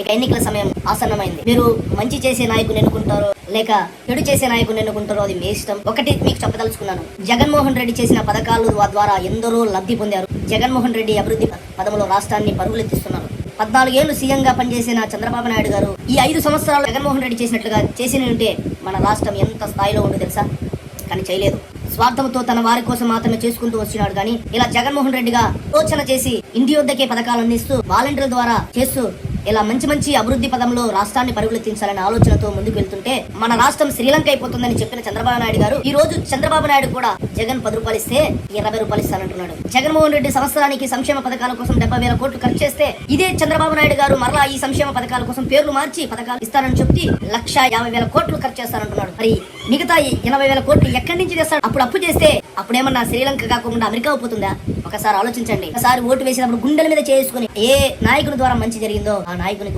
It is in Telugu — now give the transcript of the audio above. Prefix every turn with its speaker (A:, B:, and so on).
A: ఇక ఎన్నికల సమయం ఆసన్నమైంది. మీరు మంచి చేసే నాయకుని ఎన్నుకుంటారో లేక చెడు చేసే నాయకుని ఎన్నుకుంటారో అది మీ ఇష్టం. ఒకటి మీకు చెప్పదలుచుకున్నాను, జగన్మోహన్ రెడ్డి చేసిన పథకాలు ద్వారా ఎందరో లబ్ధి పొందారు. జగన్మోహన్ రెడ్డి అభివృద్ధి పదములో రాష్ట్రాన్ని పరుగులెత్తిస్తున్నారు. 14 ఏళ్లు సీఎంగా పనిచేసిన చంద్రబాబు నాయుడు గారు ఈ 5 సంవత్సరాలు జగన్మోహన్ రెడ్డి చేసినట్లుగా చేసి ఉంటే మన రాష్ట్రం ఎంత స్థాయిలో ఉందో తెలుసా? కానీ చేయలేదు. స్వార్థంతో తన వారి కోసం మాత్రమే చేసుకుంటూ వచ్చినాడు. కానీ ఇలా జగన్మోహన్ రెడ్డిగా ఆలోచన చేసి ఇంటి వద్దకే పథకాలు అందిస్తూ వాలంటీర్ల ద్వారా చేస్తూ ఇలా మంచి మంచి అభివృద్ధి పదంలో రాష్ట్రాన్ని పరుగులెత్తించాలనే ఆలోచనతో ముందుకు వెళ్తుంటే మన రాష్ట్రం శ్రీలంక అయిపోతుందని చెప్పిన చంద్రబాబు నాయుడు గారు ఈ రోజు చంద్రబాబు నాయుడు కూడా జగన్ 10 రూపాయలు ఇస్తే 20 రూపాయలు ఇస్తానంటున్నాడు. జగన్మోహన్ రెడ్డి సంవత్సరానికి సంక్షేమ పథకాల కోసం 70,000 కోట్లు ఖర్చు చేస్తే ఇదే చంద్రబాబు నాయుడు గారు మరలా ఈ సంక్షేమ పథకాల కోసం పేర్లు మార్చి పథకాలు ఇస్తానని చెప్పి 1,50,000 కోట్లు ఖర్చు చేస్తానంటున్నాడు. మరి మిగతా 80,000 కోట్లు ఎక్కడి నుంచి తెస్తాడు? అప్పుడు అప్పు చేస్తే అప్పుడేమన్నా శ్రీలంక కాకుండా అమెరికా అయిపోతుందా? ఒకసారి ఆలోచించండి. ఒకసారి ఓటు వేసినప్పుడు గుండెల మీద చేసుకుని ఏ నాయకుని ద్వారా మంచి జరిగిందో ఆ నాయకునికి